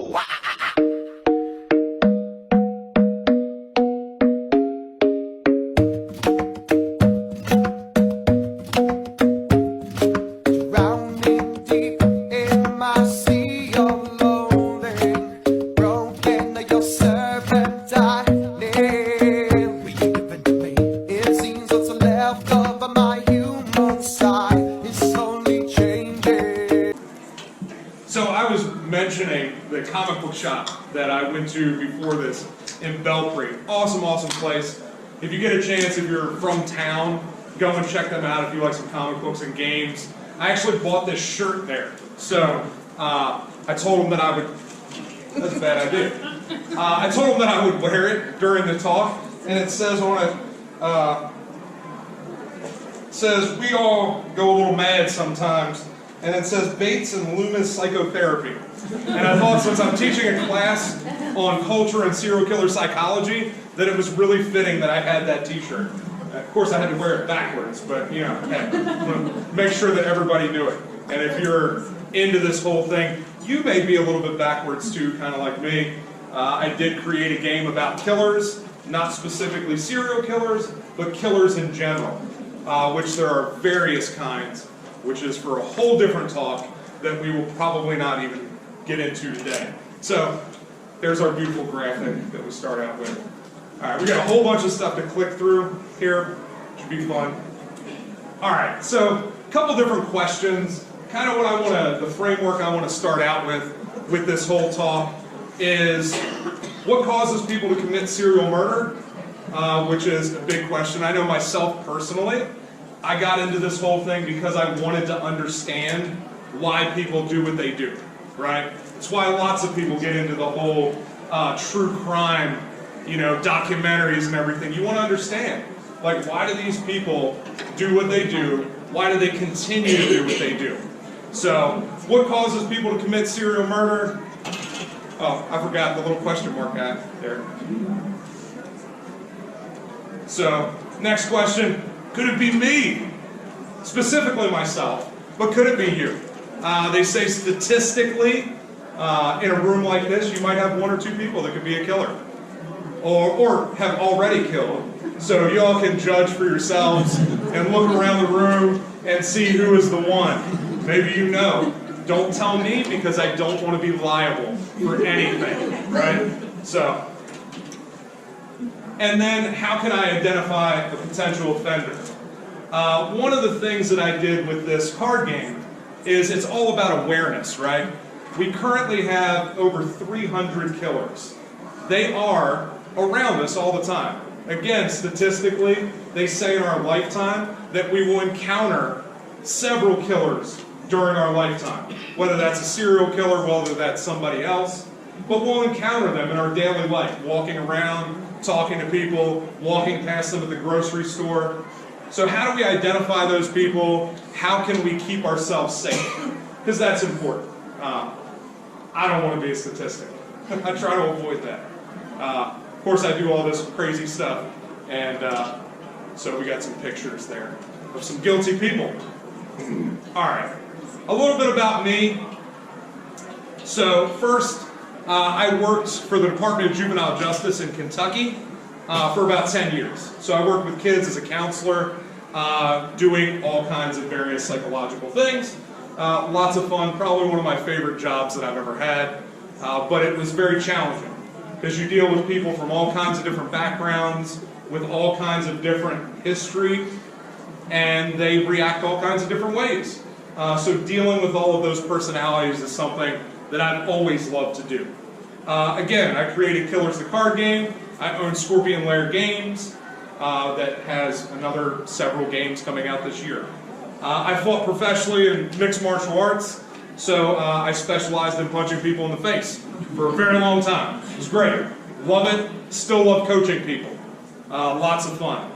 Expo. Drowning deep in my sea of loathing, broken your servant I live. Will you give it to me? It seems what's left of my human side is slowly changing. So I was mentioning the comic book shop that I went to before this in Belpre. Awesome, awesome place. If you get a chance, if you're from town, go and check them out if you like some comic books and games. I actually bought this shirt there. So I told them that I would, that's a bad idea. I told them that I would wear it during the talk, and it says on it, says, we all go a little mad sometimes. And it says Bates and Loomis Psychotherapy. And I thought, since I'm teaching a class on culture and serial killer psychology, that it was really fitting that I had that t-shirt. Of course I had to wear it backwards, but you know, hey, I want to make sure that everybody knew it. And if you're into this whole thing, you may be a little bit backwards too, kind of like me. I did create a game about killers, not specifically serial killers, but killers in general, which there are various kinds, which is for a whole different talk that we will probably not even get into today. So there's our beautiful graphic that we start out with. All right, we got a whole bunch of stuff to click through here. Should be fun. All right, so a couple different questions. Kind of what I want to, the framework I want to start out with this whole talk is what causes people to commit serial murder, which is a big question. I know myself personally, I got into this whole thing because I wanted to understand why people do what they do, right? It's why lots of people get into the whole true crime, you know, documentaries and everything. You want to understand, like, why do these people do what they do? Why do they continue to do what they do? So, what causes people to commit serial murder? Oh, I forgot the little question mark guy there. So, next question. Could it be me? Specifically myself, but could it be you? They say statistically, in a room like this, you might have one or two people that could be a killer, or have already killed. So you all can judge for yourselves and look around the room and see who is the one. Maybe you know. Don't tell me, because I don't want to be liable for anything, right? So, and then how can I identify a potential offender? One of the things that I did with this card game is it's all about awareness, right? We currently have over 300 killers. They are around us all the time. Again, statistically, they say in our lifetime that we will encounter several killers during our lifetime. Whether that's a serial killer, whether that's somebody else, but we'll encounter them in our daily life, walking around, talking to people, walking past them at the grocery store. So how do we identify those people? How can we keep ourselves safe? Because that's important. I don't want to be a statistic. I try to avoid that. Of course, I do all this crazy stuff, and so we got some pictures there of some guilty people. All right, a little bit about me. So first, I worked for the Department of Juvenile Justice in Kentucky for about 10 years. So I worked with kids as a counselor, doing all kinds of various psychological things. Lots of fun, probably one of my favorite jobs that I've ever had, but it was very challenging because you deal with people from all kinds of different backgrounds, with all kinds of different history, and they react all kinds of different ways. So dealing with all of those personalities is something that I've always loved to do. Again, I created Killers the Card Game. I own Scorpion Lair Games, that has another several games coming out this year. I fought professionally in mixed martial arts, so I specialized in punching people in the face for a very long time. It was great. Love it. Still love coaching people. Lots of fun.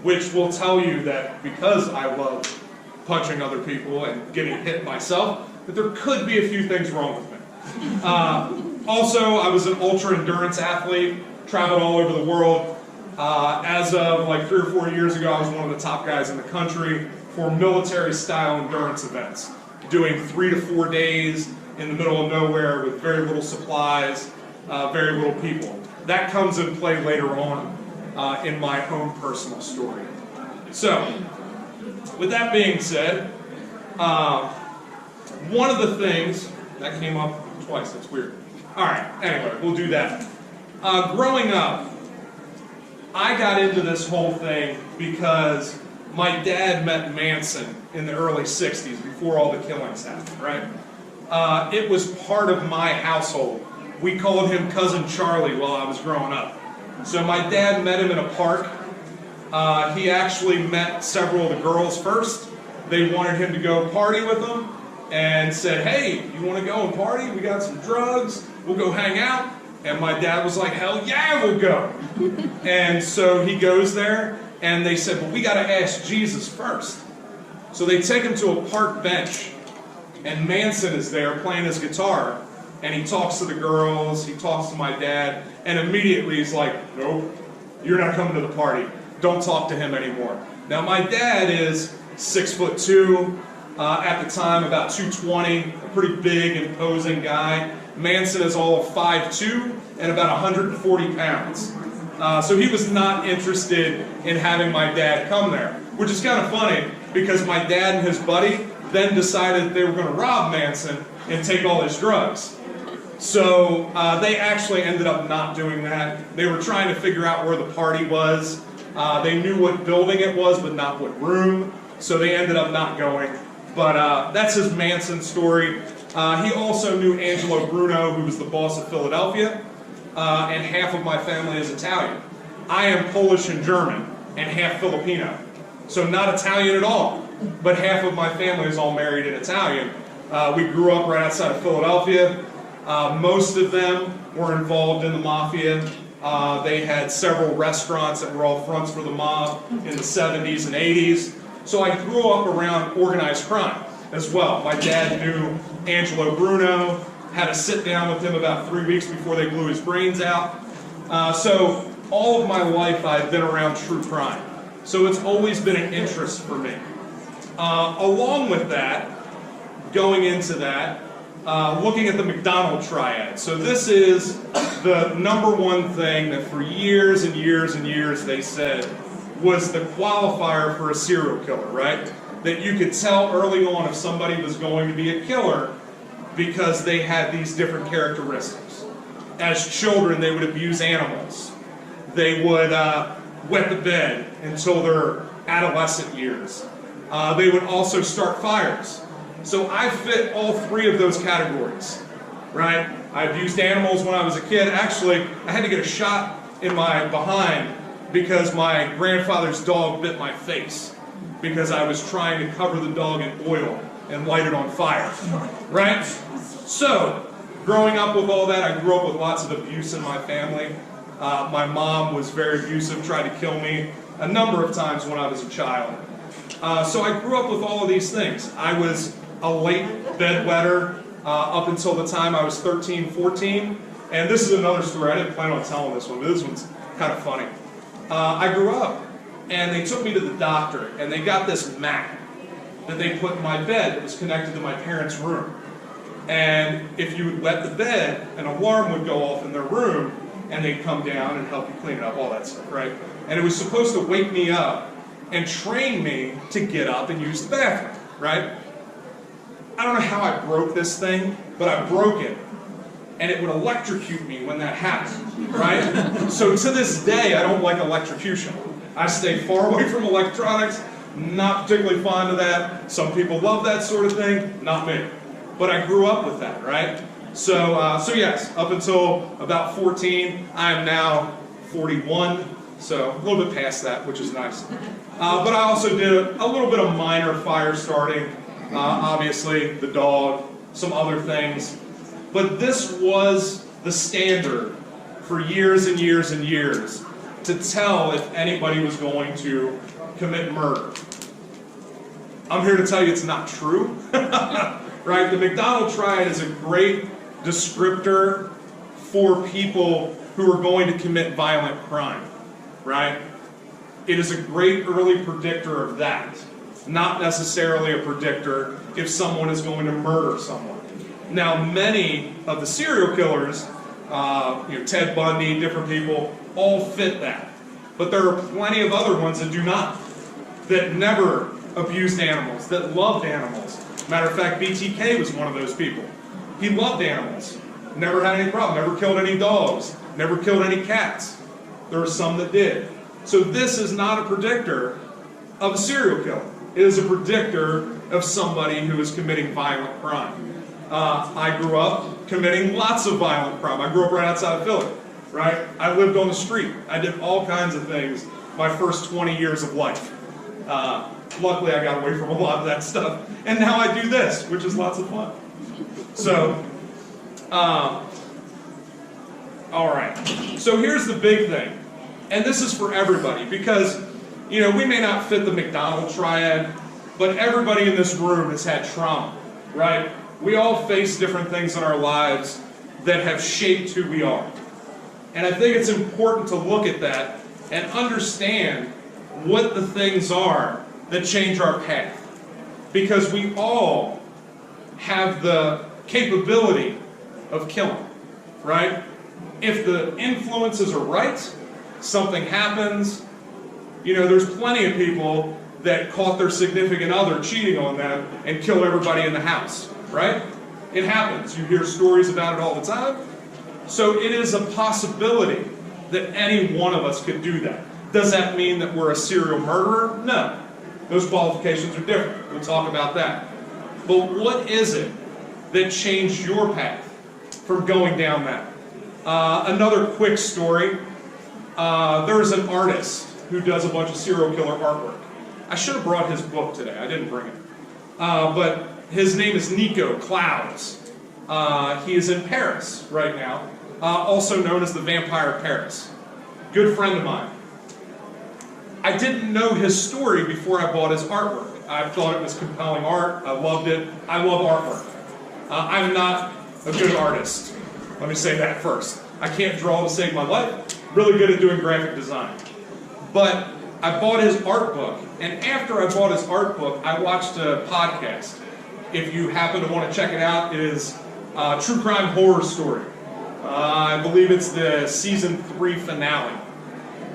Which will tell you that because I love punching other people and getting hit myself, that there could be a few things wrong with me. Also, I was an ultra endurance athlete, traveled all over the world. As of like 3 or 4 years ago, I was one of the top guys in the country for military style endurance events, doing 3 to 4 days in the middle of nowhere with very little supplies, very little people. That comes in play later on in my own personal story. So, with that being said, one of the things that came up twice, that's weird. All right, anyway, we'll do that. Growing up, I got into this whole thing because my dad met Manson in the early 60s, before all the killings happened, right? It was part of my household. We called him Cousin Charlie while I was growing up. So my dad met him in a park. He actually met several of the girls first. They wanted him to go party with them and said, hey, you want to go and party? We got some drugs. We'll go hang out. And my dad was like, hell yeah, we'll go. And so he goes there, and they said, well, we got to ask Jesus first. So they take him to a park bench, and Manson is there playing his guitar, and he talks to the girls, he talks to my dad, and immediately he's like, nope, you're not coming to the party. Don't talk to him anymore. Now my dad is 6'2", at the time about 220, a pretty big, imposing guy. Manson is all of 5'2" and about 140 pounds. So he was not interested in having my dad come there, which is kind of funny because my dad and his buddy then decided they were going to rob Manson and take all his drugs. So they actually ended up not doing that. They were trying to figure out where the party was. They knew what building it was, but not what room. So they ended up not going. But that's his Manson story. He also knew Angelo Bruno, who was the boss of Philadelphia, and half of my family is Italian. I am Polish and German, and half Filipino. So not Italian at all, but half of my family is all married and Italian. We grew up right outside of Philadelphia. Most of them were involved in the mafia. They had several restaurants that were all fronts for the mob in the 70s and 80s. So I grew up around organized crime as well. My dad knew Angelo Bruno, had to sit down with him about 3 weeks before they blew his brains out. So all of my life I've been around true crime. So it's always been an interest for me. Along with that, going into that, looking at the McDonald triad. So this is the number one thing that for years and years and years they said was the qualifier for a serial killer, right? That you could tell early on if somebody was going to be a killer because they had these different characteristics. As children, they would abuse animals. They would wet the bed until their adolescent years. They would also start fires. So I fit all three of those categories, right? I abused animals when I was a kid. Actually, I had to get a shot in my behind because my grandfather's dog bit my face because I was trying to cover the dog in oil and light it on fire, right? So, growing up with all that, I grew up with lots of abuse in my family. My mom was very abusive, tried to kill me a number of times when I was a child. So I grew up with all of these things. I was a late bedwetter up until the time I was 13, 14. And this is another story. I didn't plan on telling this one, but this one's kind of funny. I grew up, and they took me to the doctor, and they got this mat that they put in my bed that was connected to my parents' room. And if you would wet the bed, an alarm would go off in their room, and they'd come down and help you clean it up, all that stuff, right? And it was supposed to wake me up and train me to get up and use the bathroom, right? I don't know how I broke this thing, but I broke it. And it would electrocute me when that happened, right? So to this day, I don't like electrocution. I stay far away from electronics, not particularly fond of that. Some people love that sort of thing, not me. But I grew up with that, right? So yes, up until about 14, I am now 41, so a little bit past that, which is nice. But I also did a little bit of minor fire starting, obviously, the dog, some other things. But this was the standard for years and years and years to tell if anybody was going to commit murder. I'm here to tell you it's not true, right? The McDonald triad is a great descriptor for people who are going to commit violent crime, right? It is a great early predictor of that, not necessarily a predictor if someone is going to murder someone. Now, many of the serial killers, Ted Bundy, different people, all fit that. But there are plenty of other ones that do not, that never abused animals, that loved animals. Matter of fact, BTK was one of those people. He loved animals, never had any problem, never killed any dogs, never killed any cats. There are some that did. So this is not a predictor of a serial killer. It is a predictor of somebody who is committing violent crime. I grew up committing lots of violent crime. I grew up right outside of Philly, right? I lived on the street. I did all kinds of things my first 20 years of life. Luckily, I got away from a lot of that stuff. And now I do this, which is lots of fun. So, all right. So here's the big thing. And this is for everybody because, we may not fit the McDonald triad, but everybody in this room has had trauma, right? We all face different things in our lives that have shaped who we are. And I think it's important to look at that and understand what the things are that change our path. Because we all have the capability of killing, right? If the influences are right, something happens. There's plenty of people that caught their significant other cheating on them and kill everybody in the house, right? It happens. You hear stories about it all the time. So it is a possibility that any one of us could do that. Does that mean that we're a serial murderer? No. Those qualifications are different. We'll talk about that. But what is it that changed your path from going down that? Another quick story. There's an artist who does a bunch of serial killer artwork. I should have brought his book today. I didn't bring it. But his name is Nico Clouds. He is in Paris right now, also known as the Vampire of Paris. Good friend of mine. I didn't know his story before I bought his artwork. I thought it was compelling art. I loved it. I love artwork. I'm not a good artist. Let me say that first. I can't draw to save my life. Really good at doing graphic design. But I bought his art book, and after I bought his art book, I watched a podcast. If you happen to want to check it out, it is a true crime horror story. I believe it's the season 3 finale.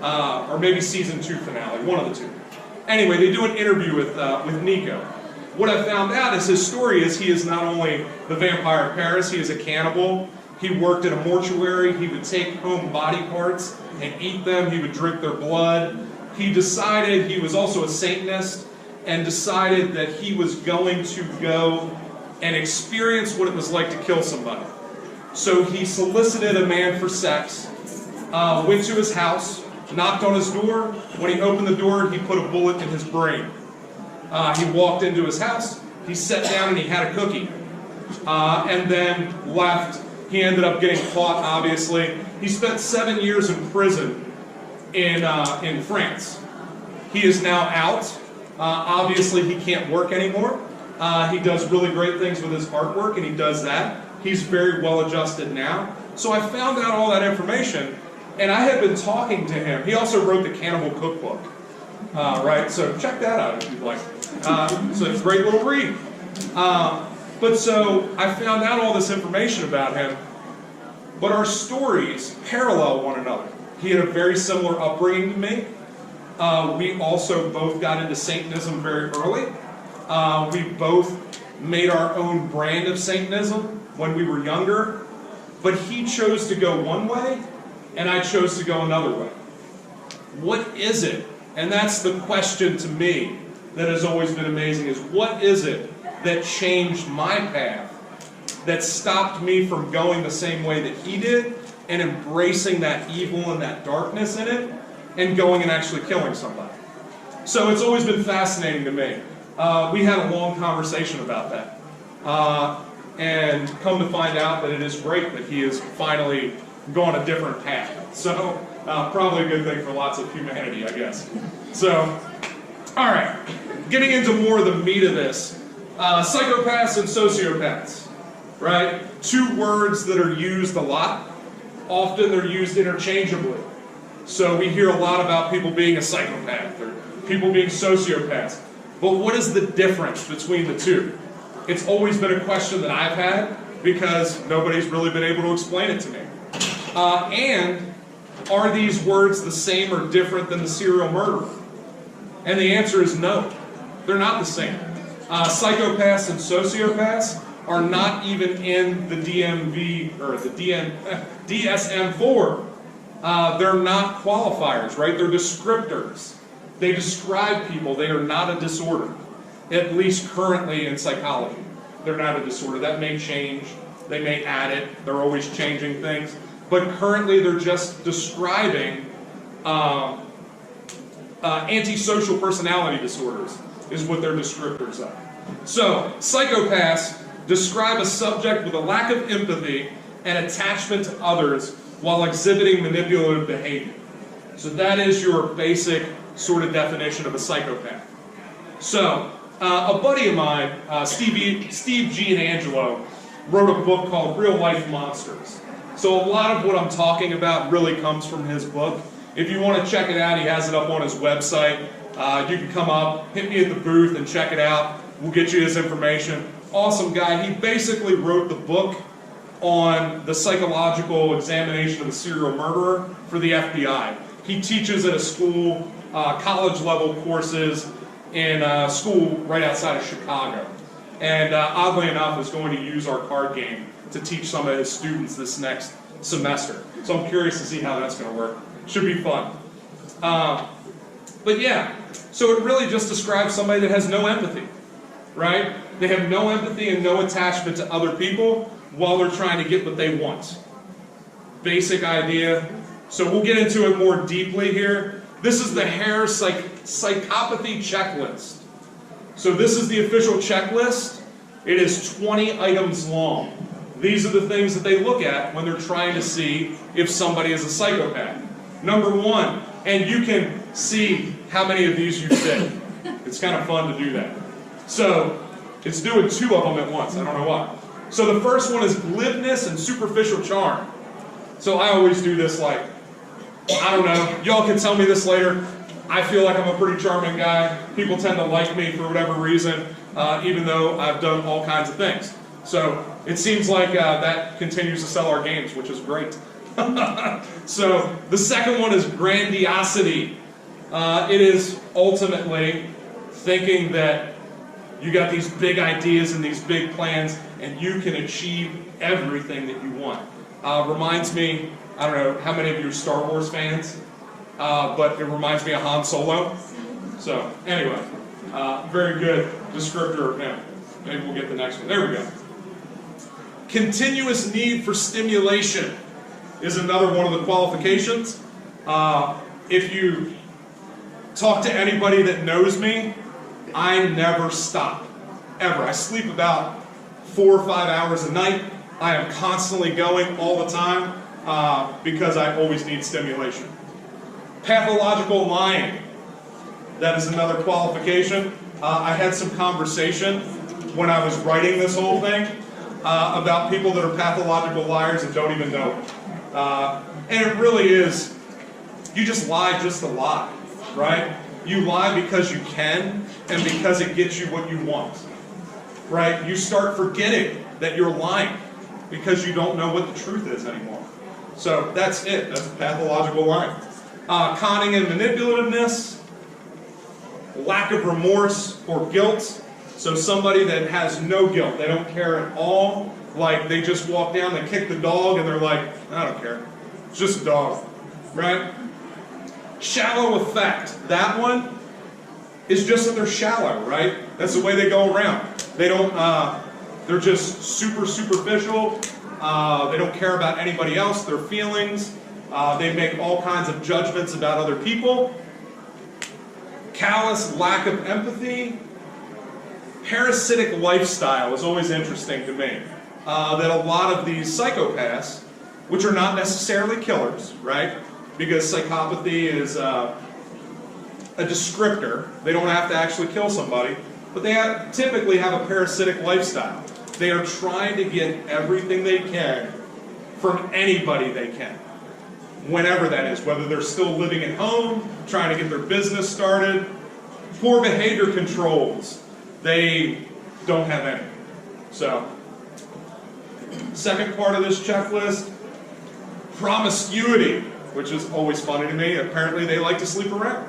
Or maybe season 2 finale, one of the two. Anyway, they do an interview with Nico. What I found out is his story is he is not only the Vampire of Paris, he is a cannibal. He worked at a mortuary. He would take home body parts and eat them. He would drink their blood. He decided, he was also a Satanist, and decided that he was going to go and experience what it was like to kill somebody. So he solicited a man for sex, went to his house, knocked on his door. When he opened the door, he put a bullet in his brain. He walked into his house, he sat down and he had a cookie, and then left. He ended up getting caught, obviously. He spent 7 years in prison in France. He is now out. Obviously, he can't work anymore. He does really great things with his artwork, and he does that. He's very well adjusted now. So I found out all that information, and I had been talking to him. He also wrote the Cannibal Cookbook, right? So check that out if you'd like. So it's a great little read. But so I found out all this information about him, but our stories parallel one another. He had a very similar upbringing to me. We also both got into Satanism very early. We both made our own brand of Satanism when we were younger, but he chose to go one way, and I chose to go another way. What is it? And that's the question to me that has always been amazing, is what is it that changed my path, that stopped me from going the same way that he did, and embracing that evil and that darkness in it, and going and actually killing somebody. So it's always been fascinating to me. We had a long conversation about that. And come to find out that it is great that he has finally gone a different path. So probably a good thing for lots of humanity, I guess. So, all right, getting into more of the meat of this. Psychopaths and sociopaths, right? Two words that are used a lot. Often they're used interchangeably. So we hear a lot about people being a psychopath or people being sociopaths. But what is the difference between the two? It's always been a question that I've had, because nobody's really been able to explain it to me. And are these words the same or different than the serial murderer? And the answer is no, they're not the same. Psychopaths and sociopaths are not even in the DMV or the DSM-4. They're not qualifiers, right? They're descriptors. They describe people. They are not a disorder, at least currently in psychology. They're not a disorder. That may change. They may add it. They're always changing things. But currently they're just describing antisocial personality disorders is what their descriptors are. So, psychopaths describe a subject with a lack of empathy and attachment to others while exhibiting manipulative behavior. So that is your basic sort of definition of a psychopath. So, a buddy of mine, Steve Gianangelo, wrote a book called Real Life Monsters. So a lot of what I'm talking about really comes from his book. If you want to check it out, he has it up on his website. You can come up, hit me at the booth and check it out. We'll get you his information. Awesome guy. He basically wrote the book on the psychological examination of a serial murderer for the FBI. He teaches at a school, college level courses in a school right outside of Chicago. And oddly enough is going to use our card game to teach some of his students this next semester. So I'm curious to see how that's going to work. Should be fun. But yeah, so it really just describes somebody that has no empathy, right? They have no empathy and no attachment to other people while they're trying to get what they want. Basic idea. So we'll get into it more deeply here. This is the Hare psychopathy checklist. So this is the official checklist. It is 20 items long. These are the things that they look at when they're trying to see if somebody is a psychopath. Number one, and you can see how many of these you fit. It's kind of fun to do that. So it's doing 2 of them at once. I don't know why. So the first one is glibness and superficial charm. So I always do this like, I don't know, y'all can tell me this later. I feel like I'm a pretty charming guy. People tend to like me for whatever reason, even though I've done all kinds of things. So it seems like that continues to sell our games, which is great. So the second one is grandiosity. It is ultimately thinking that you got these big ideas and these big plans and you can achieve everything that you want. Reminds me, I don't know how many of you are Star Wars fans, but it reminds me of Han Solo. So anyway, very good descriptor of him. Maybe we'll get the next one. There we go. Continuous need for stimulation is another one of the qualifications. If you talk to anybody that knows me, I never stop, ever. I sleep about 4 or 5 hours a night. I am constantly going all the time because I always need stimulation. Pathological lying, that is another qualification. I had some conversation when I was writing this whole thing about people that are pathological liars and don't even know it. And it really is, you just lie just to lie, right? You lie because you can and because it gets you what you want, right? You start forgetting that you're lying because you don't know what the truth is anymore. So that's it, that's pathological lying. Conning and manipulativeness, lack of remorse or guilt. So somebody that has no guilt, they don't care at all, like they just walk down, they kick the dog and they're like, I don't care, it's just a dog, right? Shallow affect, that one is just that they're shallow, right? That's the way they go around. They don't, they're just super superficial, they don't care about anybody else, their feelings, they make all kinds of judgments about other people. Callous, lack of empathy. Parasitic lifestyle is always interesting to me. That a lot of these psychopaths, which are not necessarily killers, right? Because psychopathy is a descriptor. They don't have to actually kill somebody, but they typically have a parasitic lifestyle. They are trying to get everything they can from anybody they can, whenever that is, whether they're still living at home, trying to get their business started. Poor behavior controls. They don't have any. So, Second part of this checklist, promiscuity, which is always funny to me. Apparently they like to sleep around.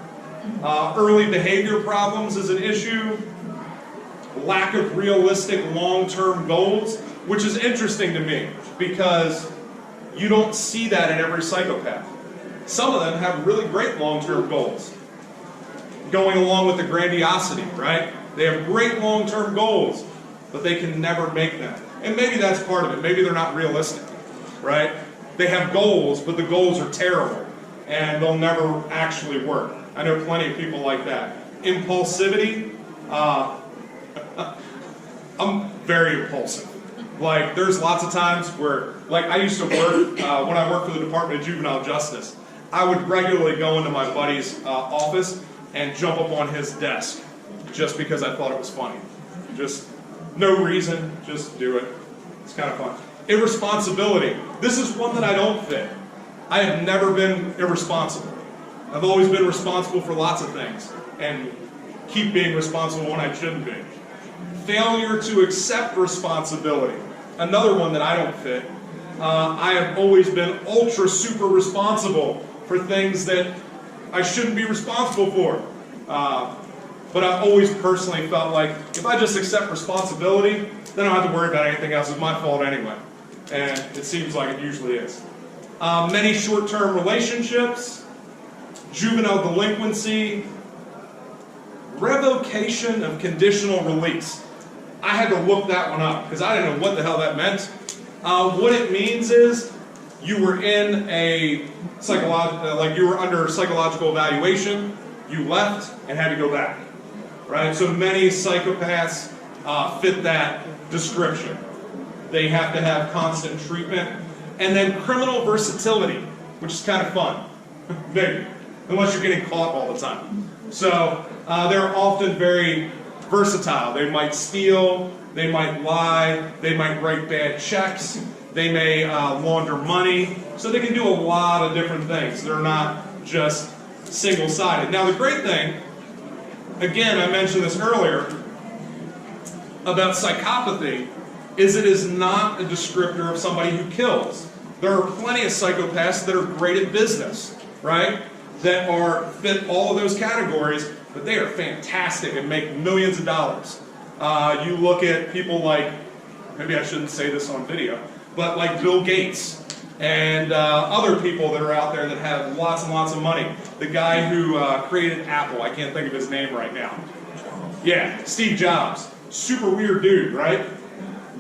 Early behavior problems is an issue. Lack of realistic long-term goals, which is interesting to me because you don't see that in every psychopath. Some of them have really great long-term goals. Going along with the grandiosity, right? They have great long-term goals, but they can never make them. And maybe that's part of it. Maybe they're not realistic, right? They have goals, but the goals are terrible, and they'll never actually work. I know plenty of people like that. Impulsivity, I'm very impulsive. Like, there's lots of times where, like, I used to work, when I worked for the Department of Juvenile Justice, I would regularly go into my buddy's office and jump up on his desk just because I thought it was funny. Just no reason, just do it. It's kind of fun. Irresponsibility. This is one that I don't fit. I have never been irresponsible. I've always been responsible for lots of things and keep being responsible when I shouldn't be. Failure to accept responsibility. Another one that I don't fit. I have always been ultra super responsible for things that I shouldn't be responsible for. But I've always personally felt like if I just accept responsibility, then I don't have to worry about anything else. It's my fault anyway. And it seems like it usually is. Many short-term relationships, juvenile delinquency, revocation of conditional release. I had to look that one up because I didn't know what the hell that meant. What it means is you were in a you were under psychological evaluation, you left and had to go back, right? So many psychopaths fit that description. They have to have constant treatment. And then criminal versatility, which is kind of fun, maybe, unless you're getting caught all the time. So they're often very versatile. They might steal, they might lie, they might write bad checks, they may launder money. So they can do a lot of different things. They're not just single-sided. Now the great thing, again, I mentioned this earlier, about psychopathy, is it is not a descriptor of somebody who kills. There are plenty of psychopaths that are great at business, right? That fit all of those categories, but they are fantastic and make millions of dollars. You look at people like, maybe I shouldn't say this on video, but like Bill Gates and other people that are out there that have lots and lots of money. The guy who created Apple, I can't think of his name right now. Yeah, Steve Jobs. Super weird dude, right?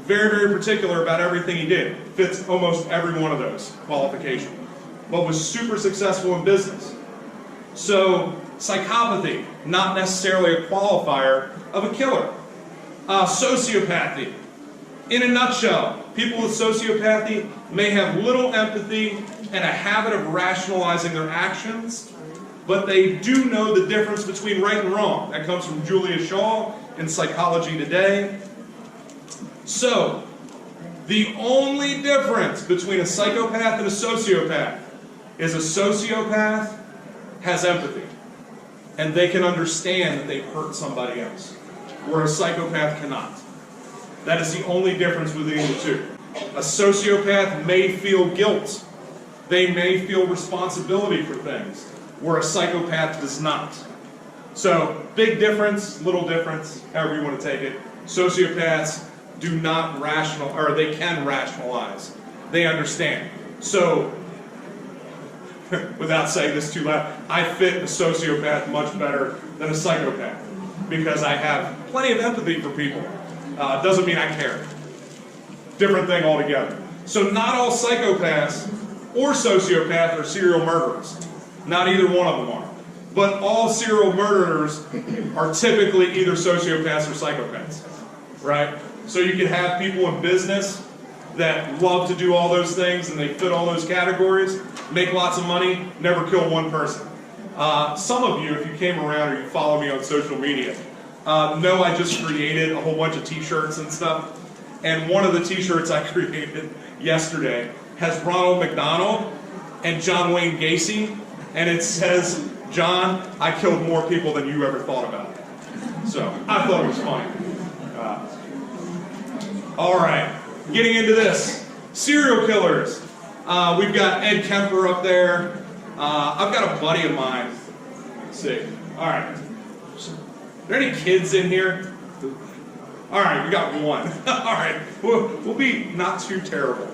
Very, very particular about everything he did. Fits almost every one of those qualifications. But was super successful in business. So, psychopathy, not necessarily a qualifier of a killer. Sociopathy. In a nutshell, people with sociopathy may have little empathy and a habit of rationalizing their actions, but they do know the difference between right and wrong. That comes from Julia Shaw in Psychology Today. So, the only difference between a psychopath and a sociopath is a sociopath has empathy, and they can understand that they've hurt somebody else, where a psychopath cannot. That is the only difference between the two. A sociopath may feel guilt. They may feel responsibility for things, where a psychopath does not. So, big difference, little difference, however you want to take it. Sociopaths do not they can rationalize. They understand. So, without saying this too loud, I fit a sociopath much better than a psychopath because I have plenty of empathy for people. Doesn't mean I care. Different thing altogether. So not all psychopaths or sociopaths are serial murderers. Not either one of them are. But all serial murderers are typically either sociopaths or psychopaths, right? So you can have people in business that love to do all those things and they fit all those categories, make lots of money, never kill one person. Some of you, if you came around or you follow me on social media, know I just created a whole bunch of t-shirts and stuff. And one of the t-shirts I created yesterday has Ronald McDonald and John Wayne Gacy, and it says, "John, I killed more people than you ever thought about." So I thought it was funny. All right, getting into this. Serial killers. We've got Ed Kemper up there. I've got a buddy of mine. Let's see. All right. Are there any kids in here? All right, we got one. All right, we'll be not too terrible.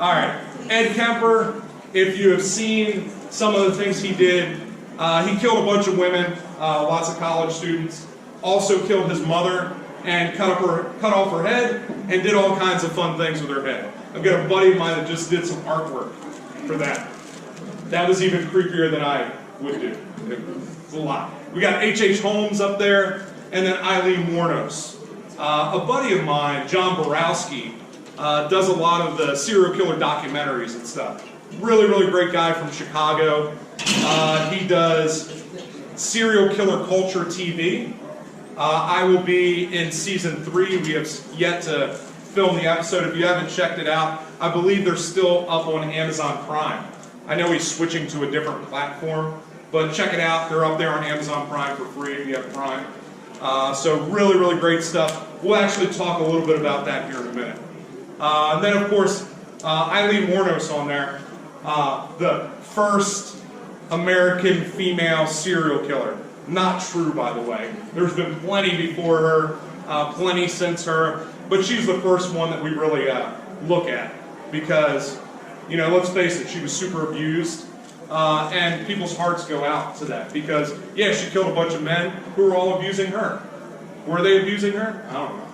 All right, Ed Kemper, if you have seen some of the things he did, he killed a bunch of women, lots of college students, also killed his mother and cut off her head and did all kinds of fun things with her head. I've got a buddy of mine that just did some artwork for that. That was even creepier than I would do. It's a lot. We got H.H. Holmes up there, and then Eileen Wuornos. A buddy of mine, John Borowski, does a lot of the serial killer documentaries and stuff. Really, really great guy from Chicago. He does Serial Killer Culture TV. I will be in season 3. We have yet to film the episode. If you haven't checked it out, I believe they're still up on Amazon Prime. I know he's switching to a different platform, but check it out. They're up there on Amazon Prime for free if you have Prime. So really, really great stuff. We'll actually talk a little bit about that here in a minute. And then, of course, Eileen Wuornos on there, the first American female serial killer. Not true, by the way. There's been plenty before her, plenty since her, but she's the first one that we really look at because, you know, let's face it, she was super abused. And people's hearts go out to that because, yeah, she killed a bunch of men who were all abusing her. Were they abusing her? I don't know.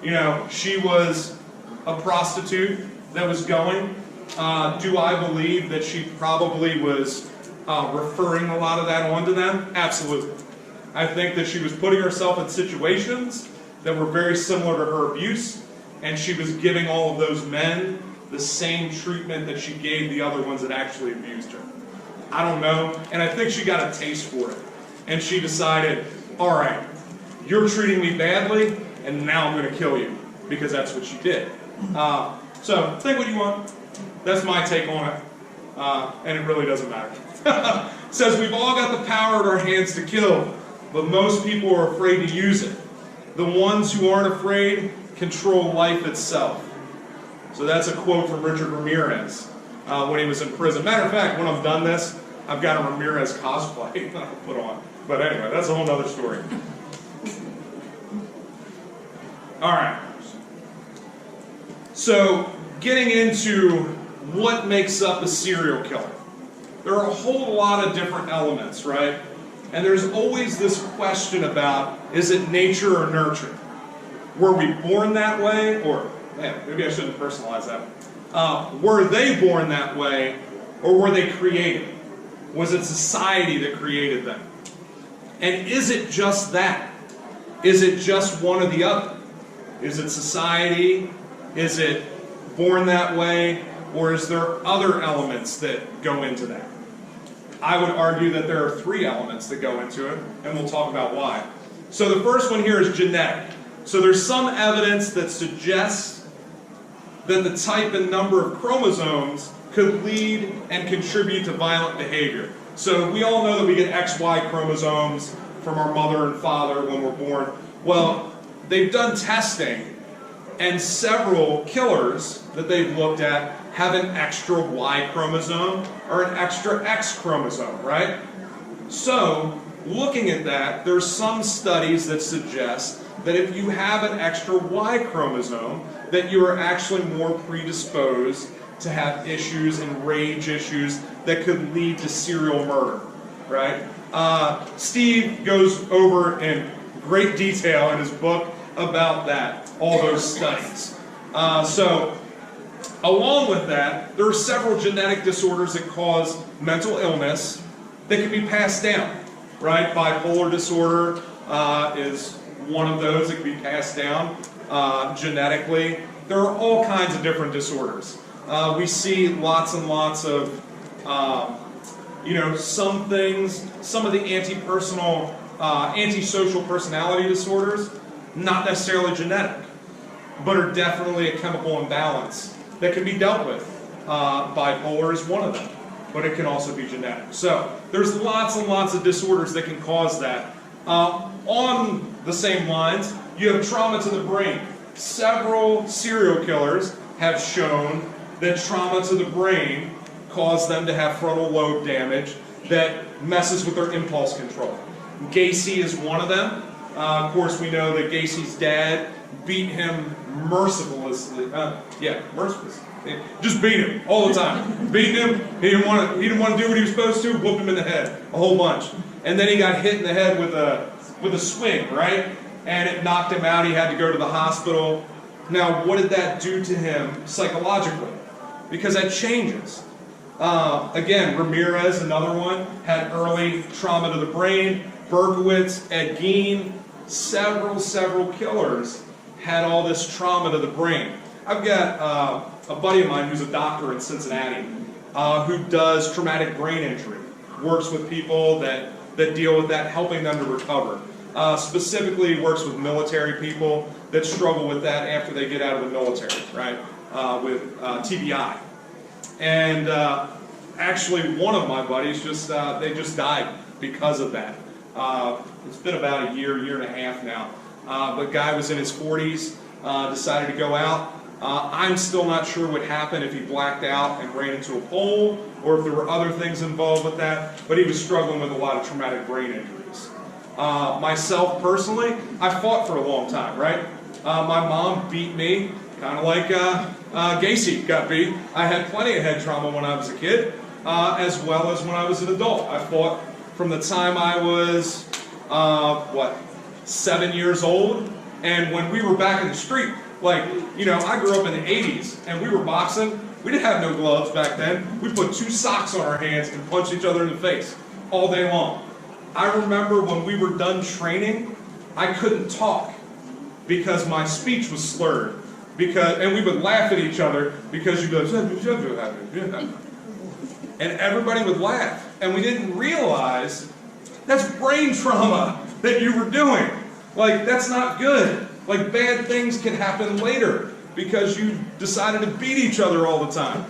You know, she was a prostitute that was going. Do I believe that she probably was referring a lot of that onto them? Absolutely. I think that she was putting herself in situations that were very similar to her abuse, and she was giving all of those men the same treatment that she gave the other ones that actually abused her. I don't know, and I think she got a taste for it. And she decided, all right, you're treating me badly, and now I'm going to kill you, because that's what she did. So, think what you want. That's my take on it, and it really doesn't matter. It says, we've all got the power at our hands to kill, but most people are afraid to use it. The ones who aren't afraid control life itself. So that's a quote from Richard Ramirez when he was in prison. Matter of fact, when I've done this, I've got a Ramirez cosplay that I'll put on. But anyway, that's a whole other story. All right. So, getting into what makes up a serial killer. There are a whole lot of different elements, right? And there's always this question about, is it nature or nurture? Were we born that way? Or, man, maybe I shouldn't personalize that. Were they born that way, or were they created? Was it society that created them? And is it just that? Is it just one or the other? Is it society? Is it born that way? Or is there other elements that go into that? I would argue that there are 3 elements that go into it, and we'll talk about why. So the first one here is genetic. So there's some evidence that suggests that the type and number of chromosomes could lead and contribute to violent behavior. So we all know that we get XY chromosomes from our mother and father when we're born. Well, they've done testing, and several killers that they've looked at have an extra Y chromosome or an extra X chromosome, right? So, looking at that, there's some studies that suggest that if you have an extra Y chromosome, that you are actually more predisposed to have issues and rage issues that could lead to serial murder, right? Steve goes over in great detail in his book about that, all those studies. So, along with that, there are several genetic disorders that cause mental illness that can be passed down, right? Bipolar disorder is one of those that can be passed down genetically. There are all kinds of different disorders. We see lots and lots of, some things, some of the antisocial personality disorders, not necessarily genetic, but are definitely a chemical imbalance that can be dealt with. Bipolar is one of them, but it can also be genetic. So there's lots and lots of disorders that can cause that. On the same lines, you have trauma to the brain. Several serial killers have shown that trauma to the brain caused them to have frontal lobe damage that messes with their impulse control. Gacy is one of them. Of course, we know that Gacy's dad beat him mercilessly. Mercilessly. Just beat him all the time. Beat him. He didn't want to do what he was supposed to. Whooped him in the head a whole bunch. And then he got hit in the head with a swing, right? And it knocked him out. He had to go to the hospital. Now, what did that do to him psychologically? Because that changes. Again, Ramirez, another one, had early trauma to the brain. Berkowitz, Ed Gein, several killers had all this trauma to the brain. I've got a buddy of mine who's a doctor in Cincinnati who does traumatic brain injury, works with people that deal with that, helping them to recover. Specifically works with military people that struggle with that after they get out of the military, right, with TBI. And actually one of my buddies they just died because of that. It's been about a year and a half now. But guy was in his 40s, decided to go out. I'm still not sure what happened, if he blacked out and ran into a pole, or if there were other things involved with that, but he was struggling with a lot of traumatic brain injuries. Myself personally, I fought for a long time, right? My mom beat me, kind of like Gacy got beat. I had plenty of head trauma when I was a kid, as well as when I was an adult. I fought from the time I was, 7 years old, and when we were back in the street, I grew up in the 80s, and we were boxing. We didn't have no gloves back then. We put 2 socks on our hands and punched each other in the face all day long. I remember when we were done training, I couldn't talk because my speech was slurred. And we would laugh at each other because you'd go, and everybody would laugh. And we didn't realize that's brain trauma that you were doing. That's not good. Bad things can happen later because you decided to beat each other all the time.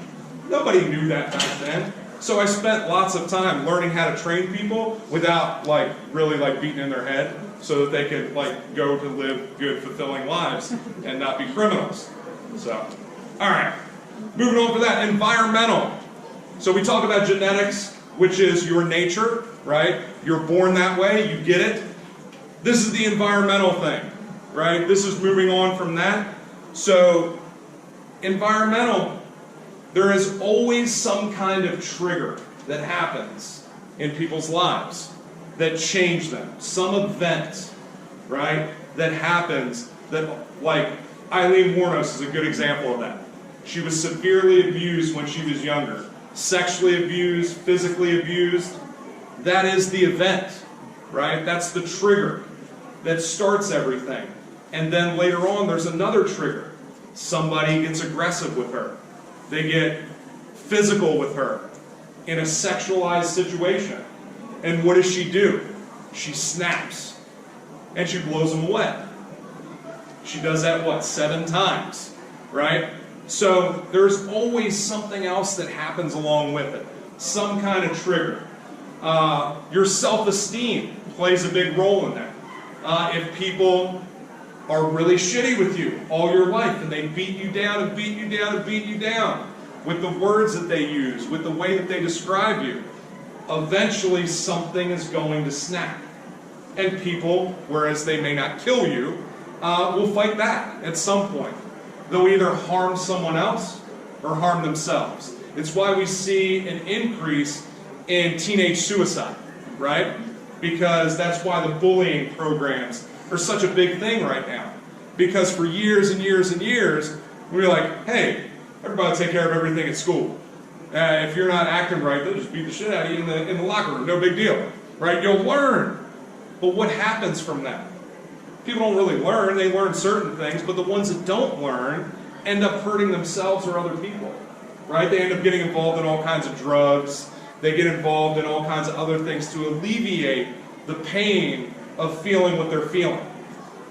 Nobody knew that back then. So I spent lots of time learning how to train people without really beating in their head so that they could go to live good, fulfilling lives and not be criminals. So, all right. Moving on for that, environmental. So we talk about genetics, which is your nature, right? You're born that way, you get it. This is the environmental thing, right? This is moving on from that. So, environmental, there is always some kind of trigger that happens in people's lives that change them. Some event, right, that happens that, Eileen Wuornos is a good example of that. She was severely abused when she was younger. Sexually abused, physically abused. That is the event, right? That's the trigger that starts everything. And then later on, there's another trigger. Somebody gets aggressive with her. They get physical with her in a sexualized situation. And what does she do? She snaps. And she blows them away. She does that, 7 times, right? So there's always something else that happens along with it. Some kind of trigger. Your self-esteem plays a big role in that. If people are really shitty with you all your life and they beat you down and beat you down and beat you down with the words that they use, with the way that they describe you, eventually something is going to snap. And people, whereas they may not kill you, will fight back at some point. They'll either harm someone else or harm themselves. It's why we see an increase in teenage suicide, right? Because that's why the bullying programs are such a big thing right now. Because for years and years and years, we were like, hey, everybody take care of everything at school. If you're not acting right, they'll just beat the shit out of you in the locker room. No big deal, right? You'll learn. But what happens from that? People don't really learn. They learn certain things, but the ones that don't learn end up hurting themselves or other people, right? They end up getting involved in all kinds of drugs. They get involved in all kinds of other things to alleviate the pain of feeling what they're feeling.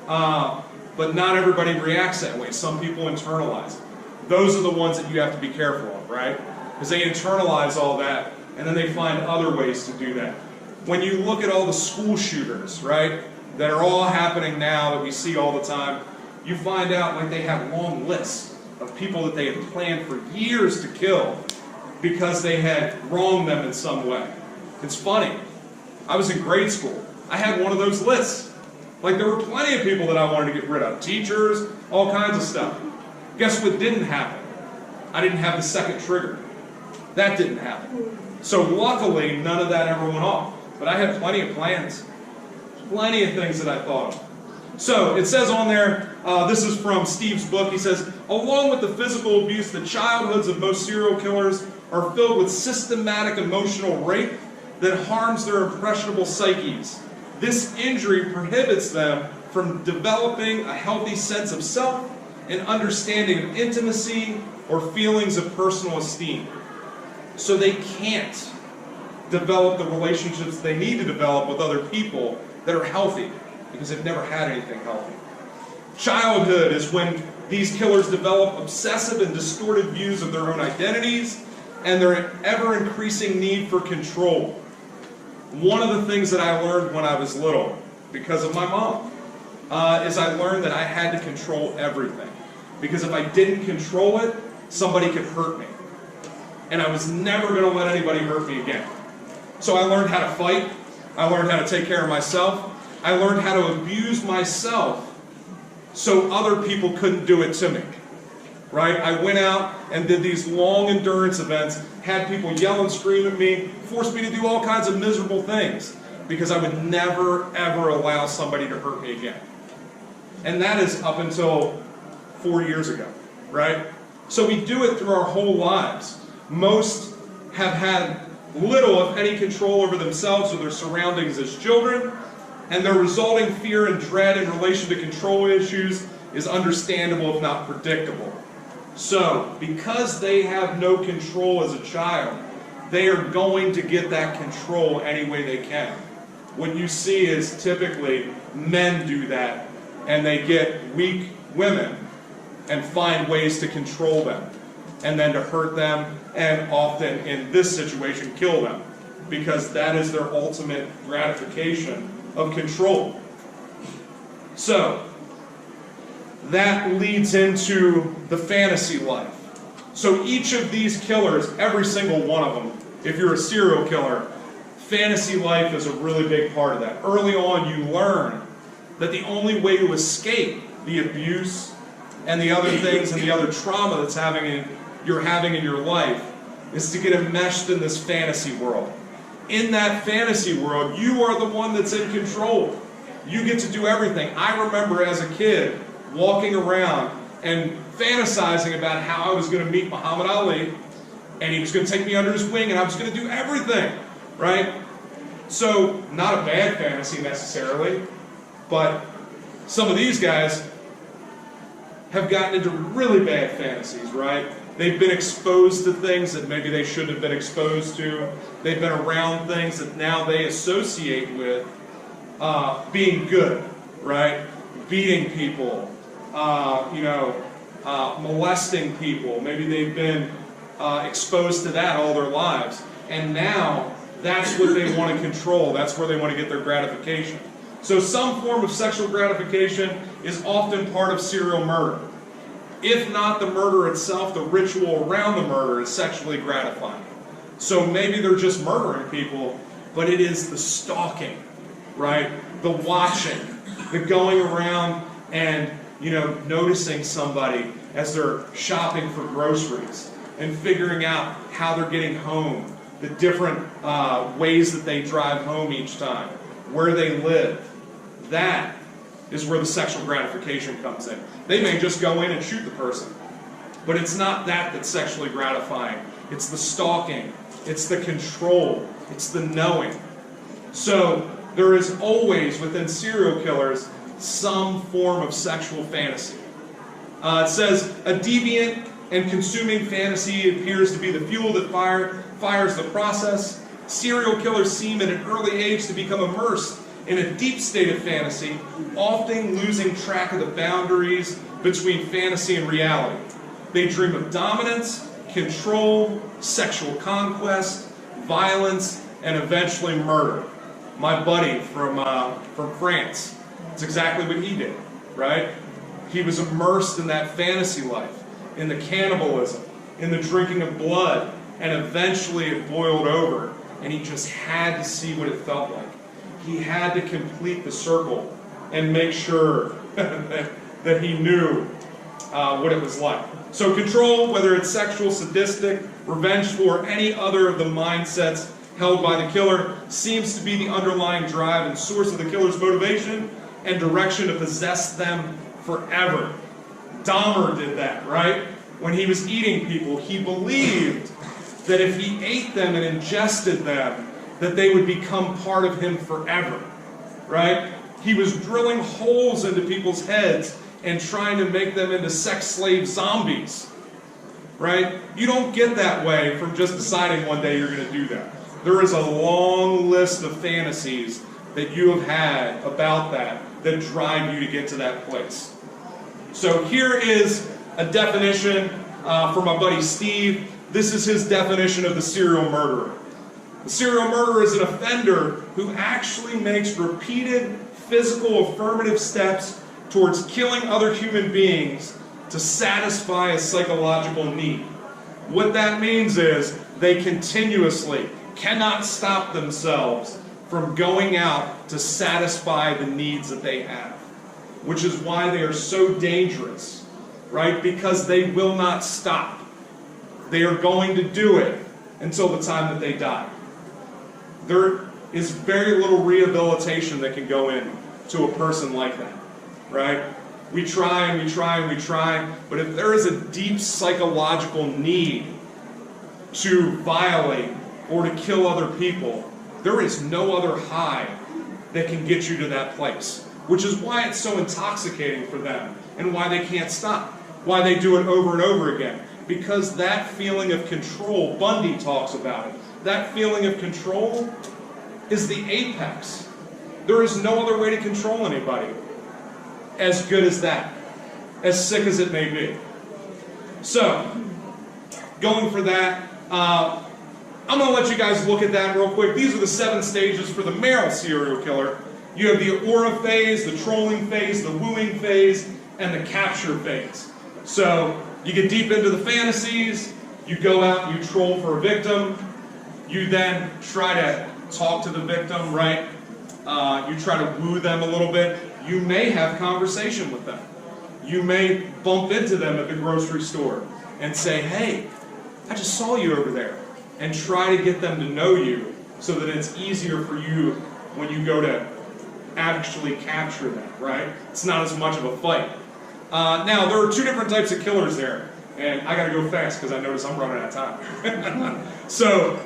But not everybody reacts that way. Some people internalize it. Those are the ones that you have to be careful of, right? Because they internalize all that, and then they find other ways to do that. When you look at all the school shooters, right, that are all happening now that we see all the time, you find out they have long lists of people that they had planned for years to kill because they had wronged them in some way. It's funny. I was in grade school. I had one of those lists. Like, there were plenty of people that I wanted to get rid of. Teachers, all kinds of stuff. Guess what didn't happen? I didn't have the second trigger. That didn't happen. So luckily, none of that ever went off. But I had plenty of plans. Plenty of things that I thought of. So it says on there, this is from Steve's book, he says, along with the physical abuse, the childhoods of most serial killers are filled with systematic emotional rape that harms their impressionable psyches. This injury prohibits them from developing a healthy sense of self and understanding of intimacy or feelings of personal esteem. So they can't develop the relationships they need to develop with other people that are healthy, because they've never had anything healthy. Childhood is when these killers develop obsessive and distorted views of their own identities and their ever-increasing need for control. One of the things that I learned when I was little, because of my mom, is I learned that I had to control everything. Because if I didn't control it, somebody could hurt me. And I was never going to let anybody hurt me again. So I learned how to fight. I learned how to take care of myself. I learned how to abuse myself so other people couldn't do it to me. Right? I went out and did these long endurance events, had people yell and scream at me, forced me to do all kinds of miserable things, because I would never, ever allow somebody to hurt me again. And that is up until 4 years ago, right? So we do it through our whole lives. Most have had little, if any, control over themselves or their surroundings as children, and their resulting fear and dread in relation to control issues is understandable, if not predictable. So, because they have no control as a child, they are going to get that control any way they can. What you see is typically men do that, and they get weak women and find ways to control them, and then to hurt them, and often in this situation kill them, because that is their ultimate gratification of control. So that leads into the fantasy life. So each of these killers, every single one of them, if you're a serial killer, fantasy life is a really big part of that. Early on, you learn that the only way to escape the abuse and the other things and the other trauma that's you're having in your life is to get enmeshed in this fantasy world. In that fantasy world, you are the one that's in control. You get to do everything. I remember as a kid walking around and fantasizing about how I was going to meet Muhammad Ali, and he was going to take me under his wing, and I was going to do everything, right? So, not a bad fantasy necessarily, but some of these guys have gotten into really bad fantasies, right? They've been exposed to things that maybe they shouldn't have been exposed to. They've been around things that now they associate with being good, right? Beating people, molesting people. Maybe they've been exposed to that all their lives. And now that's what they want to control. That's where they want to get their gratification. So some form of sexual gratification is often part of serial murder. If not the murder itself, the ritual around the murder is sexually gratifying. So maybe they're just murdering people, but it is the stalking, right? The watching, the going around and, noticing somebody as they're shopping for groceries and figuring out how they're getting home, the different ways that they drive home each time, where they live. That is where the sexual gratification comes in. They may just go in and shoot the person, but it's not that that's sexually gratifying. It's the stalking, it's the control, it's the knowing. So there is always, within serial killers, some form of sexual fantasy. It says, a deviant and consuming fantasy appears to be the fuel that fires the process. Serial killers seem at an early age to become immersed in a deep state of fantasy, often losing track of the boundaries between fantasy and reality. They dream of dominance, control, sexual conquest, violence, and eventually murder. My buddy from France, it's exactly what he did, right? He was immersed in that fantasy life. in the cannibalism, in the drinking of blood, and eventually it boiled over, and he just had to see what it felt like. He had to complete the circle and make sure that he knew what it was like. So control, whether it's sexual, sadistic, revengeful, or any other of the mindsets held by the killer, seems to be the underlying drive and source of the killer's motivation and direction to possess them forever. Dahmer did that, right? When he was eating people, he believed that if he ate them and ingested them, that they would become part of him forever, right? He was drilling holes into people's heads and trying to make them into sex slave zombies, right? You don't get that way from just deciding one day you're going to do that. There is a long list of fantasies that you have had about that drive you to get to that place. So here is a definition from my buddy Steve. This is his definition of the serial murderer. The serial murderer is an offender who actually makes repeated physical affirmative steps towards killing other human beings to satisfy a psychological need. What that means is they continuously cannot stop themselves from going out to satisfy the needs that they have, which is why they are so dangerous, right? Because they will not stop. They are going to do it until the time that they die. There is very little rehabilitation that can go in to a person like that, right? We try and we try and we try, but if there is a deep psychological need to violate or to kill other people, there is no other high that can get you to that place, which is why it's so intoxicating for them and why they can't stop, why they do it over and over again. Because that feeling of control, Bundy talks about it, that feeling of control is the apex. There is no other way to control anybody as good as that, as sick as it may be. So, going for that, I'm going to let you guys look at that real quick. These are the 7 stages for the male serial killer. You have the aura phase, the trolling phase, the wooing phase, and the capture phase. So, you get deep into the fantasies, you go out and you troll for a victim, you then try to talk to the victim, right? You try to woo them a little bit. You may have conversation with them. You may bump into them at the grocery store and say, hey, I just saw you over there. And try to get them to know you so that it's easier for you when you go to actually capture them, right? It's not as much of a fight. Now, there are 2 different types of killers there. And I got to go fast because I notice I'm running out of time. So,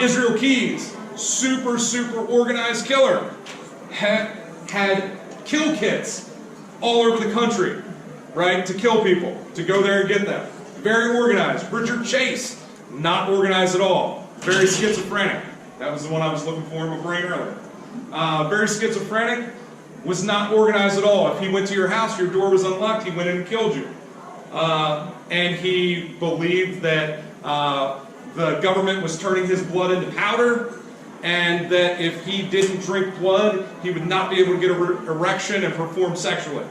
Israel Keys, super organized killer, had kill kits all over the country, right, to kill people, to go there and get them. Very organized. Richard Chase, not organized at all. Very schizophrenic. That was the one I was looking for in my brain earlier. Very schizophrenic, was not organized at all. If he went to your house, your door was unlocked, he went in and killed you. And he believed that the government was turning his blood into powder, and that if he didn't drink blood, he would not be able to get an erection and perform sexually.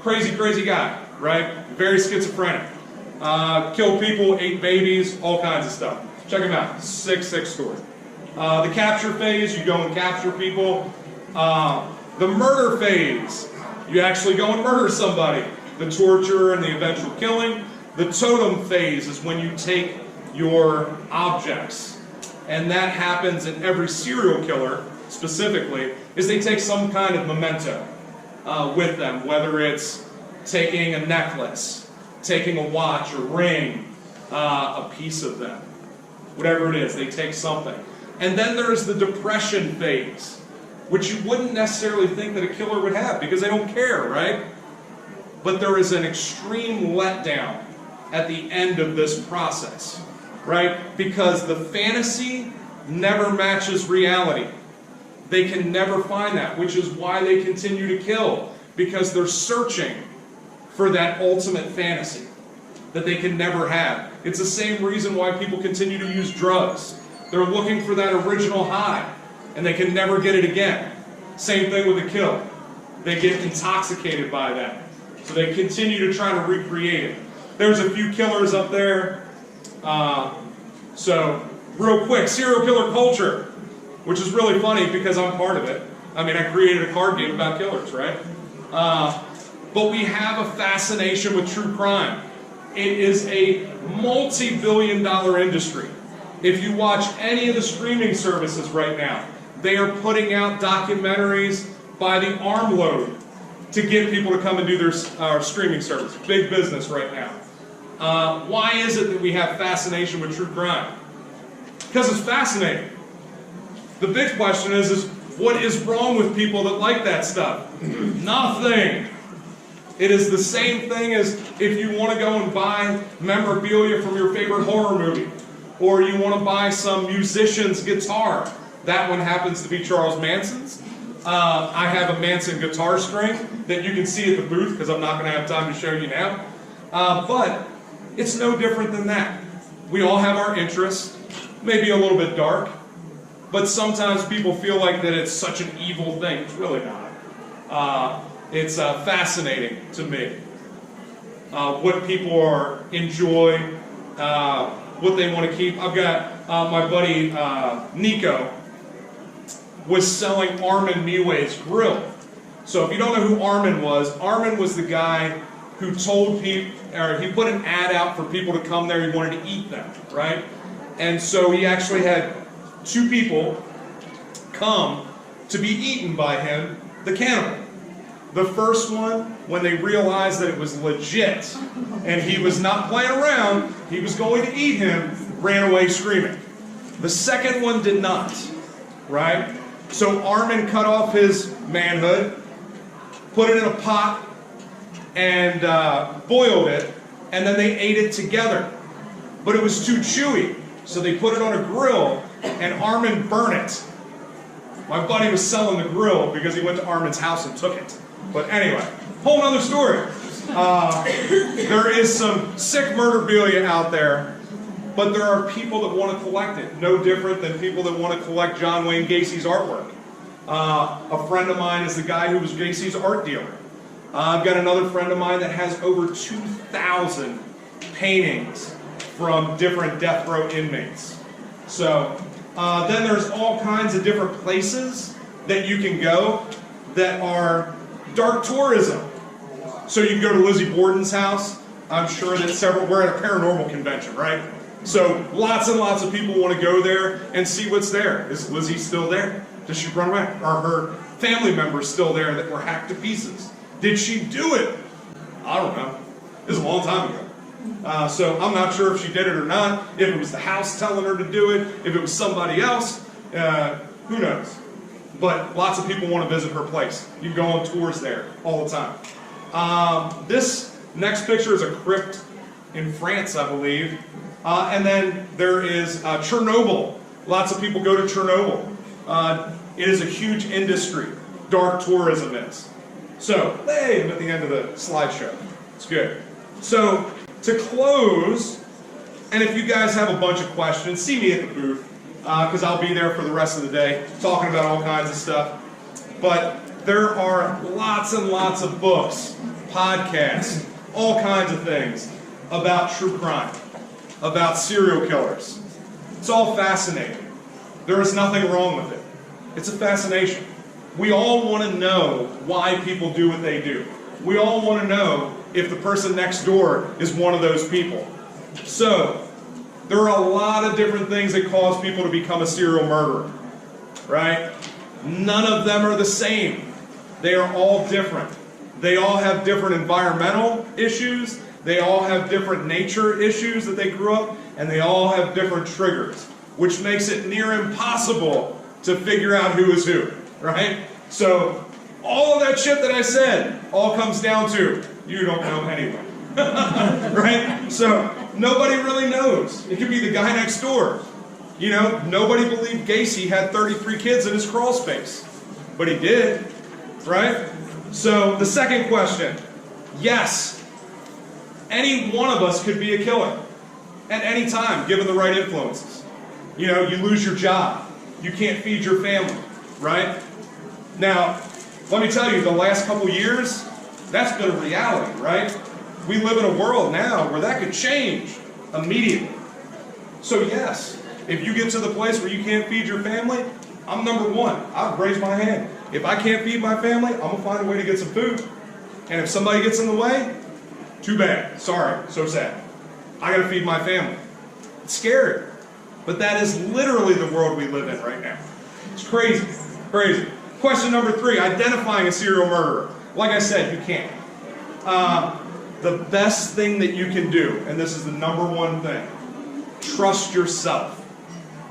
Crazy guy, right? Very schizophrenic. Killed people, ate babies, all kinds of stuff. Check him out. Sick story. The capture phase, you go and capture people. The murder phase, you actually go and murder somebody. The torture and the eventual killing. The totem phase is when you take your objects. And that happens in every serial killer, specifically, is they take some kind of memento with them, whether it's taking a necklace, taking a watch, a ring, a piece of them. Whatever it is, they take something. And then there's the depression phase, which you wouldn't necessarily think that a killer would have, because they don't care, right? But there is an extreme letdown at the end of this process, right? Because the fantasy never matches reality. They can never find that, which is why they continue to kill, because they're searching for that ultimate fantasy that they can never have. It's the same reason why people continue to use drugs. They're looking for that original high, and they can never get it again. Same thing with a kill. They get intoxicated by that. So they continue to try to recreate it. There's a few killers up there. So, real quick, serial killer culture, which is really funny because I'm part of it. I mean, I created a card game about killers, right? But we have a fascination with true crime. It is a multi-billion-dollar industry. If you watch any of the streaming services right now, they are putting out documentaries by the armload to get people to come and do their streaming service. Big business right now. Why is it that we have fascination with true crime? Because it's fascinating. The big question is what is wrong with people that like that stuff? Nothing. It is the same thing as if you want to go and buy memorabilia from your favorite horror movie, or you want to buy some musician's guitar. That one happens to be Charles Manson's. I have a Manson guitar string that you can see at the booth because I'm not going to have time to show you now. But it's no different than that. We all have our interests, maybe a little bit dark, but sometimes people feel like that it's such an evil thing. It's really not. It's fascinating to me what people enjoy, what they want to keep. I've got my buddy Nico was selling Armin Miway's grill. So if you don't know who Armin was the guy who told people, or he put an ad out for people to come there. He wanted to eat them, right? And so he actually had 2 people come to be eaten by him, the cannibal. The first one, when they realized that it was legit and he was not playing around, he was going to eat him, ran away screaming. The second one did not, right? So Armin cut off his manhood, put it in a pot, and boiled it, and then they ate it together. But it was too chewy, so they put it on a grill, and Armin burned it. My buddy was selling the grill because he went to Armin's house and took it. But anyway, whole nother story. There is some sick murderabilia out there, but there are people that want to collect it. No different than people that want to collect John Wayne Gacy's artwork. A friend of mine is the guy who was Gacy's art dealer. I've got another friend of mine that has over 2,000 paintings from different death row inmates. So then there's all kinds of different places that you can go that are dark tourism. So you can go to Lizzie Borden's house. I'm sure that we're at a paranormal convention, right? So lots and lots of people want to go there and see what's there. Is Lizzie still there? Does she run away? Are her family members still there that were hacked to pieces? Did she do it? I don't know. It was a long time ago. So I'm not sure if she did it or not, if it was the house telling her to do it, if it was somebody else, who knows? But lots of people want to visit her place. You can go on tours there all the time. This next picture is a crypt in France, I believe. And then there is Chernobyl. Lots of people go to Chernobyl. It is a huge industry. Dark tourism is. So, hey, I'm at the end of the slideshow. It's good. So, to close, and if you guys have a bunch of questions, see me at the booth, because I'll be there for the rest of the day, talking about all kinds of stuff. But there are lots and lots of books, podcasts, all kinds of things about true crime, about serial killers. It's all fascinating. There is nothing wrong with it. It's a fascination. We all want to know why people do what they do. We all want to know if the person next door is one of those people. So, there are a lot of different things that cause people to become a serial murderer, right? None of them are the same. They are all different. They all have different environmental issues. They all have different nature issues that they grew up, and they all have different triggers, which makes it near impossible to figure out who is who, right? So, all of that shit that I said all comes down to, you don't know anyway, right? So, nobody really knows. It could be the guy next door. You know, nobody believed Gacy had 33 kids in his crawl space, but he did, right? So, the second question, yes, any one of us could be a killer at any time, given the right influences. You know, you lose your job. You can't feed your family, right? Now, let me tell you, the last couple years, that's been a reality, right? we live in a world now where that could change immediately. So yes, if you get to the place where you can't feed your family, I'm number one. I'd raise my hand. If I can't feed my family, I'm gonna find a way to get some food. And if somebody gets in the way, too bad. Sorry, so sad. I gotta feed my family. It's scary. But that is literally the world we live in right now. It's crazy, crazy. Question number 3, identifying a serial murderer. Like I said, you can't. The best thing that you can do, and this is the number one thing, trust yourself.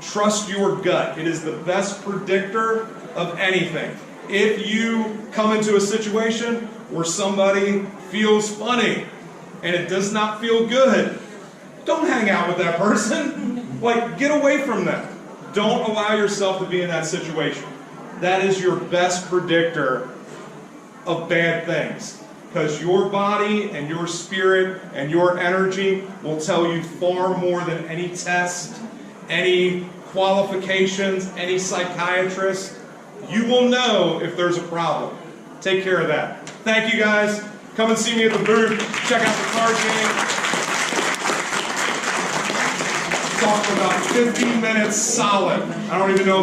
Trust your gut. It is the best predictor of anything. If you come into a situation where somebody feels funny and it does not feel good, don't hang out with that person. Like, get away from them. Don't allow yourself to be in that situation. That is your best predictor of bad things. Because your body and your spirit and your energy will tell you far more than any test, any qualifications, any psychiatrist. You will know if there's a problem. Take care of that. Thank you guys. Come and see me at the booth. Check out the card game. Talk for about 15 minutes solid. I don't even know